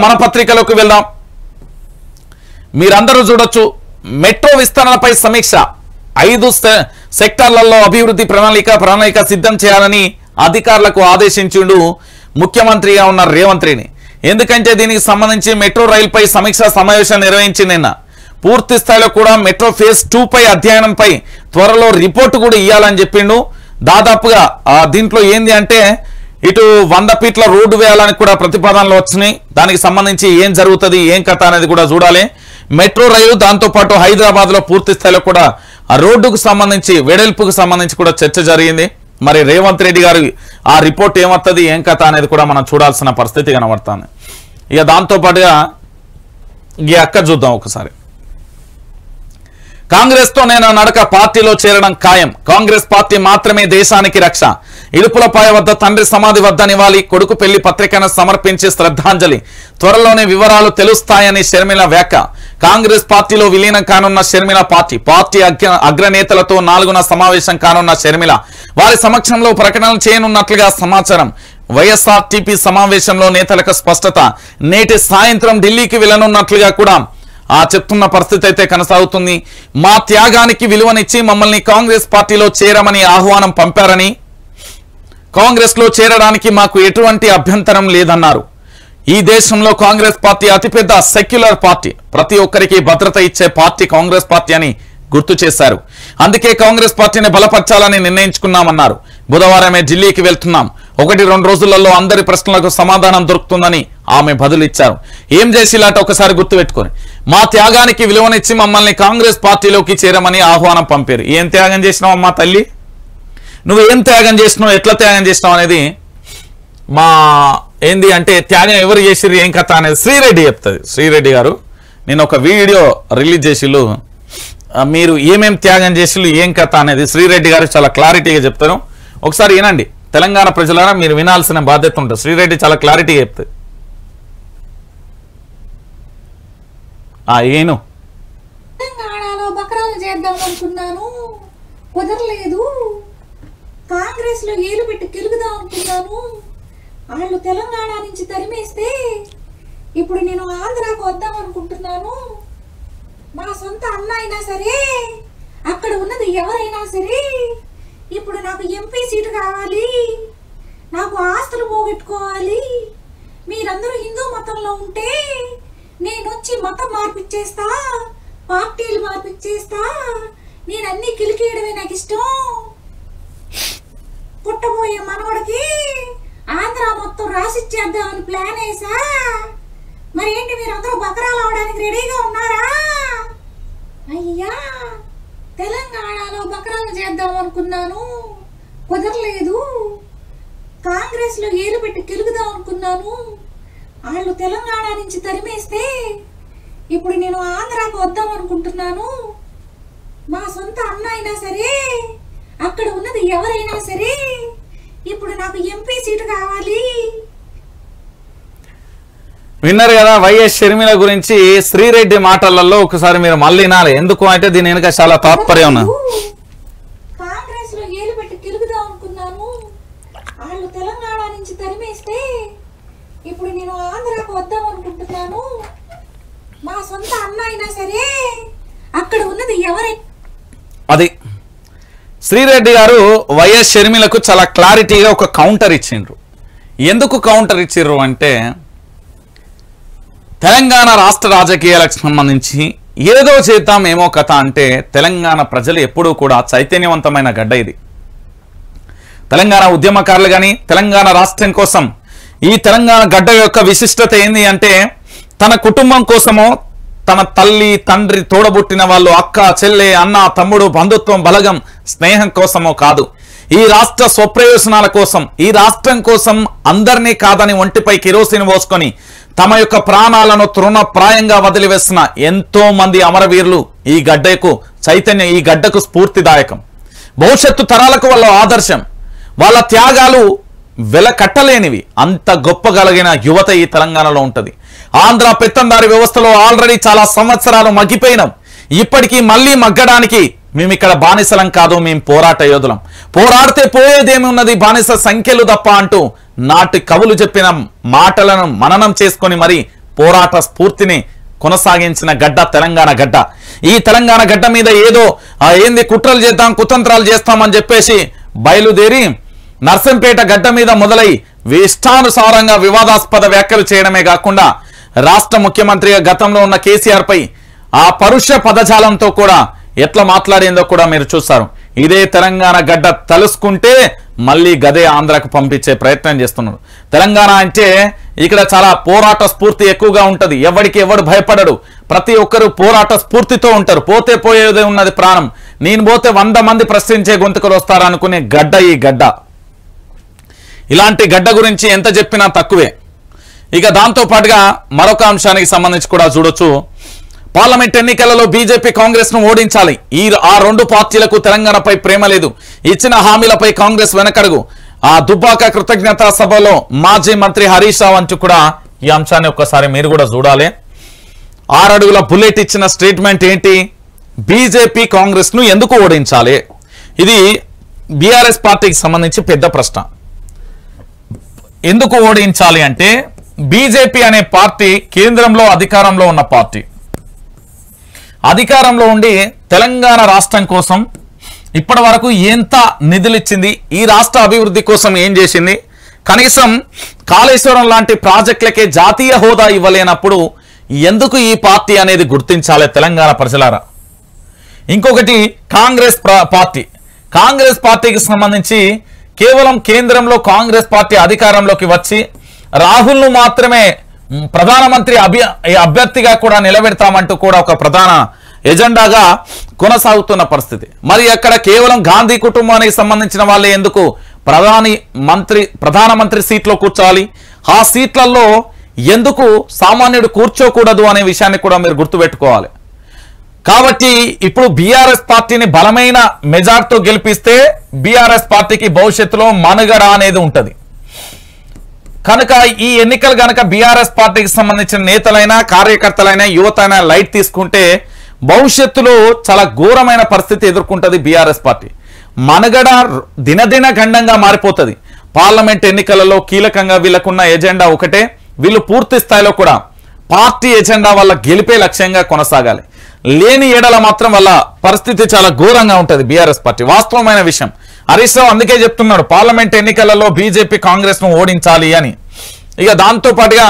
మన పత్రికలోకి వెళ్దాం. మీరందరూ చూడొచ్చు, మెట్రో విస్తరణపై సమీక్ష, 5 సెక్టార్లలో అభివృద్ధి ప్రణాళిక సిద్ధం చేయాలని అధికారులకు ఆదేశించిండు ముఖ్యమంత్రిగా ఉన్న రేవంత్ రెడ్డి. ఎందుకంటే దీనికి సంబంధించి మెట్రో రైలుపై సమీక్షా సమావేశం నిర్వహించి నిన్న పూర్తి స్థాయిలో కూడా మెట్రో ఫేజ్ 2 పై అధ్యయనంపై త్వరలో రిపోర్టు కూడా ఇవ్వాలని చెప్పిండు. దాదాపుగా దీంట్లో ఏంది అంటే ఇటు 100 ఫీట్ల రోడ్డు వేయాలని కూడా ప్రతిపాదనలు వచ్చినాయి. దానికి సంబంధించి ఏం జరుగుతుంది ఏం కథ అనేది కూడా చూడాలి. మెట్రో రైలు దాంతోపాటు హైదరాబాద్లో పూర్తి స్థాయిలో కూడా ఆ రోడ్డుకు సంబంధించి వెడల్పుకు సంబంధించి కూడా చర్చ జరిగింది. మరి రేవంత్ రెడ్డి గారు ఆ రిపోర్ట్ ఏమవుతుంది ఏం కథ అనేది కూడా మనం చూడాల్సిన పరిస్థితి కనబడుతుంది. ఇక దాంతోపాటుగా ఈ అక్క చూద్దాం ఒకసారి. కాంగ్రెస్తో నేను నడక, పార్టీలో చేరడం ఖాయం, కాంగ్రెస్ పార్టీ మాత్రమే దేశానికి రక్ష, ఇడుపులపాయ వద్ద తండ్రి సమాధి వద్ద నివాళి, కొడుకు పెళ్లి పత్రికను సమర్పించి శ్రద్ధాంజలి, త్వరలోనే వివరాలు తెలుస్తాయని షర్మిల వ్యాఖ్య. కాంగ్రెస్ పార్టీలో విలీనం కానున్న షర్మిల పార్టీ అగ్రనేతలతో 4న సమావేశం కానున్న షర్మిల వారి సమక్షంలో ప్రకటనలు చేయనున్నట్లుగా సమాచారం. వైఎస్ఆర్టీపీ సమావేశంలో నేతలకు స్పష్టత, నేటి సాయంత్రం ఢిల్లీకి వెళ్లనున్నట్లుగా కూడా చెప్తున్న పరిస్థితి అయితే కొనసాగుతుంది. మా త్యాగానికి విలువనిచ్చి మమ్మల్ని కాంగ్రెస్ పార్టీలో చేరమని ఆహ్వానం పంపారని, కాంగ్రెస్ లో చేరడానికి మాకు ఎటువంటి అభ్యంతరం లేదన్నారు. ఈ దేశంలో కాంగ్రెస్ పార్టీ అతిపెద్ద సెక్యులర్ పార్టీ, ప్రతి ఒక్కరికి భద్రత ఇచ్చే పార్టీ కాంగ్రెస్ పార్టీ అని గుర్తు చేశారు. అందుకే కాంగ్రెస్ పార్టీని బలపరచాలని నిర్ణయించుకున్నామన్నారు. బుధవారమే ఢిల్లీకి వెళ్తున్నాం, 1-2 రోజులలో అందరి ప్రశ్నలకు సమాధానం దొరుకుతుందని ఆమె బదులిచ్చారు. ఏం చేసిలాట ఒకసారి గుర్తుపెట్టుకొని, మా త్యాగానికి విలువనిచ్చి మమ్మల్ని కాంగ్రెస్ పార్టీలోకి చేరమని ఆహ్వానం పంపారు. ఏం త్యాగం చేసినావు అమ్మా తల్లి, నువ్వు ఏం త్యాగం చేసినావు, ఎట్లా త్యాగం చేసినావు అనేది మా ఏంది అంటే త్యాగం ఎవరు చేసిర్రు ఏం కథ అనేది శ్రీరెడ్డి చెప్తుంది. శ్రీరెడ్డి గారు నేను ఒక వీడియో రిలీజ్ చేసిళ్ళు, మీరు ఏమేం త్యాగం చేసిళ్ళు ఏం కథ అనేది శ్రీరెడ్డి గారు చాలా క్లారిటీగా చెప్తారు. ఒకసారి వినండి. తెలంగాణ ప్రజలారా మీరు వినాల్సిన బాధ్యత ఉంటుంది. శ్రీరెడ్డి చాలా క్లారిటీగా చెప్తుంది. ఏను తెలంగాణలో బకరాలు చేద్దాం అనుకున్నాను, కుదరలేదు. కాంగ్రెస్ లో ఏలు పెట్టి గెలుగుదాం అనుకున్నాను, వాళ్ళు తెలంగాణ నుంచి తరిమేస్తే ఇప్పుడు నేను ఆంధ్రాకు వద్దాం అనుకుంటున్నాను. మా సొంత అన్న అయినా సరే, అక్కడ ఉన్నది ఎవరైనా సరే, ఇప్పుడు నాకు ఎంపీ సీటు కావాలి, నాకు ఆస్తులు పోగొట్టుకోవాలి. మీరందరూ హిందూ మతంలో ఉంటే నేను వచ్చి మతం మార్పిచ్చేస్తా, పార్టీలు మార్పిచ్చేస్తా, నేను అన్ని కిలికేయడమే నాకు ఇష్టం. పుట్టబోయే మనవడికి ఆంధ్ర మొత్తం రాసిచ్చేద్దామని ప్లాన్ వేసా. మరేంటి మీరందరూ బకరాలు అవడానికి రెడీగా ఉన్నారా? అయ్యా, తెలంగాణలో బకరాలు చేద్దాం అనుకున్నాను, కుదరలేదు. కాంగ్రెస్ లో ఏలు పెట్టి గెలుగుదాం అనుకున్నాను, వాళ్ళు తెలంగాణ నుంచి తరిమేస్తే ఇప్పుడు నేను ఆంధ్రాకు వద్దాం అనుకుంటున్నాను. మా సొంత అన్న అయినా సరే, అక్కడ ఉన్నది ఎవరైనా సరే, ఇప్పుడు నాకు ఎంపీ సీటు కావాలి. విన్నారు కదా వైఎస్ షర్మిల గురించి శ్రీరెడ్డి మాటలలో ఒకసారి మీరు మళ్ళీ వినాలి. ఎందుకు అంటే దీని వెనుక చాలా తాత్పర్యం ఉన్నది. కాంగ్రెస్ లో ఏలు పెట్టి గెలుగుదాం అనుకున్నాను, వాళ్ళు తెలంగాణ నుంచి తరిమేస్తే ఇప్పుడు నేను ఆంధ్రాకు వద్దాం అనుకుంటున్నాను. మా సొంత అన్న అయినా సరే, అక్కడ ఉన్నది అది శ్రీరెడ్డి గారు వైఎస్ షర్మిలకు చాలా క్లారిటీగా ఒక కౌంటర్ ఇచ్చిండ్రు. ఎందుకు కౌంటర్ ఇచ్చిర్రు అంటే, తెలంగాణ రాష్ట్ర రాజకీయాలకు సంబంధించి ఏదో చేద్దాం ఏమో కథ అంటే, తెలంగాణ ప్రజలు ఎప్పుడూ కూడా చైతన్యవంతమైన గడ్డ ఇది. తెలంగాణ ఉద్యమకారులు కానీ తెలంగాణ రాష్ట్రం కోసం ఈ తెలంగాణ గడ్డ యొక్క విశిష్టత ఏంది అంటే, తన కుటుంబం కోసమో, తన తల్లి తండ్రి తోడబుట్టిన వాళ్ళు అక్క చెల్లె అన్న తమ్ముడు బంధుత్వం బలగం స్నేహం కోసమో కాదు, ఈ రాష్ట్ర స్వప్రయోజనాల కోసం, ఈ రాష్ట్రం కోసం అందరినీ కాదని ఒంటిపై కిరోసిన్ పోసుకొని తమ యొక్క ప్రాణాలను తృణప్రాయంగా వదిలివేస్తున్న ఎంతో మంది అమరవీరులు ఈ గడ్డకు చైతన్యం, ఈ గడ్డకు స్ఫూర్తిదాయకం, భవిష్యత్తు తరాలకు వాళ్ళ ఆదర్శం. వాళ్ళ త్యాగాలు వెలకట్టలేనివి. అంత గొప్పగలిగిన యువత ఈ తెలంగాణలో ఉంటుంది. ఆంధ్ర పెత్తందారి వ్యవస్థలో ఆల్రెడీ చాలా సంవత్సరాలు మగ్గిపోయినాం. ఇప్పటికీ మళ్ళీ మగ్గడానికి మేము ఇక్కడ బానిసలం కాదు, మేము పోరాట యోధులం. పోరాడితే పోయేదేమి ఉన్నది, బానిస సంఖ్యలు తప్ప అంటూ నాటి కవులు చెప్పిన మాటలను మననం చేసుకొని మరి పోరాట స్ఫూర్తిని కొనసాగించిన గడ్డ తెలంగాణ గడ్డ. ఈ తెలంగాణ గడ్డ మీద ఏదో ఏంది కుట్రలు చేద్దాం కుతంత్రాలు చేస్తామని చెప్పేసి బయలుదేరి నర్సంపేట గడ్డ మీద మొదలై ఇష్టానుసారంగా వివాదాస్పద వ్యాఖ్యలు చేయడమే కాకుండా రాష్ట్ర ముఖ్యమంత్రిగా గతంలో ఉన్న కేసీఆర్ పై ఆ పరుష పదజాలంతో కూడా ఎట్లా మాట్లాడిందో కూడా మీరు చూస్తారు. ఇదే తెలంగాణ గడ్డ తలుసుకుంటే మళ్ళీ గదే ఆంధ్రాకు పంపించే ప్రయత్నం చేస్తున్నారు. తెలంగాణ అంటే ఇక్కడ చాలా పోరాట స్ఫూర్తి ఎక్కువగా ఉంటది. ఎవరికి ఎవడు భయపడడు, ప్రతి ఒక్కరు పోరాట స్ఫూర్తితో ఉంటారు. పోతే పోయేదే ఉన్నది ప్రాణం, నేను పోతే 100 మంది ప్రశ్నించే గొంతుకులు వస్తారనుకునే గడ్డ ఈ గడ్డ. ఇలాంటి గడ్డ గురించి ఎంత చెప్పినా తక్కువే. ఇక దాంతో పాటుగా మరొక అంశానికి సంబంధించి కూడా చూడొచ్చు. పార్లమెంట్ ఎన్నికలలో బీజేపీ కాంగ్రెస్ ను ఓడించాలి. ఆ 2 పార్టీలకు తెలంగాణపై ప్రేమ లేదు. ఇచ్చిన హామీలపై కాంగ్రెస్ వెనకడుగు. ఆ దుబ్బాక కృతజ్ఞతా సభలో మాజీ మంత్రి హరీష్ రావు అంటూ కూడా ఈ అంశాన్ని ఒక్కసారి మీరు కూడా చూడాలి. 6 అడుగుల బుల్లెట్ ఇచ్చిన స్టేట్మెంట్ ఏంటి? బీజేపీ కాంగ్రెస్ ను ఎందుకు ఓడించాలి? ఇది బీఆర్ఎస్ పార్టీకి సంబంధించి పెద్ద ప్రశ్న. ఎందుకు ఓడించాలి అంటే బీజేపీ అనే పార్టీ కేంద్రంలో అధికారంలో ఉన్న పార్టీ. అధికారంలో ఉండి తెలంగాణ రాష్ట్రం కోసం ఇప్పటి వరకు ఎంత నిధులు ఇచ్చింది, ఈ రాష్ట్ర అభివృద్ధి కోసం ఏం చేసింది, కనీసం కాళేశ్వరం లాంటి ప్రాజెక్టులకే జాతీయ హోదా ఇవ్వలేనప్పుడు ఎందుకు ఈ పార్టీ అనేది గుర్తించాలి తెలంగాణ ప్రజలారా. ఇంకొకటి కాంగ్రెస్ పార్టీకి సంబంధించి కేవలం కేంద్రంలో కాంగ్రెస్ పార్టీ అధికారంలోకి వచ్చి రాహుల్ను మాత్రమే ప్రధానమంత్రి అభ్యర్థిగా కూడా నిలబెడతామంటూ కూడా ఒక ప్రధాన ఎజెండాగా కొనసాగుతున్న పరిస్థితి. మరి అక్కడ కేవలం గాంధీ కుటుంబానికి సంబంధించిన వాళ్ళే ఎందుకు ప్రధానమంత్రి సీట్లో కూర్చోవాలి, ఆ సీట్లలో ఎందుకు సామాన్యుడు కూర్చోకూడదు అనే విషయాన్ని కూడా మీరు గుర్తుపెట్టుకోవాలి. కాబట్టి ఇప్పుడు బీఆర్ఎస్ పార్టీని బలమైన మెజార్టీతో గెలిపిస్తే బీఆర్ఎస్ పార్టీకి భవిష్యత్తులో మనుగడ అనేది ఉంటది. కనుక ఈ ఎన్నికలు గనక బీఆర్ఎస్ పార్టీకి సంబంధించిన నేతలైనా కార్యకర్తలైనా యువత అయినా లైట్ తీసుకుంటే భవిష్యత్తులో చాలా ఘోరమైన పరిస్థితి ఎదుర్కొంటది బీఆర్ఎస్ పార్టీ. మనుగడ దినదిన గండంగా మారిపోతుంది. పార్లమెంట్ ఎన్నికలలో కీలకంగా వీళ్ళకున్న ఎజెండా ఒకటే, వీళ్ళు పూర్తి స్థాయిలో కూడా పార్టీ ఎజెండా వల్ల గెలిపే లక్ష్యంగా కొనసాగాలి. లేని ఏడల మాత్రం వల్ల పరిస్థితి చాలా ఘోరంగా ఉంటుంది బీఆర్ఎస్ పార్టీ. వాస్తవమైన విషయం. హరీష్ రావు అందుకే చెప్తున్నాడు పార్లమెంట్ ఎన్నికలలో బీజేపీ కాంగ్రెస్ ను ఓడించాలి అని. ఇక దాంతో పాటుగా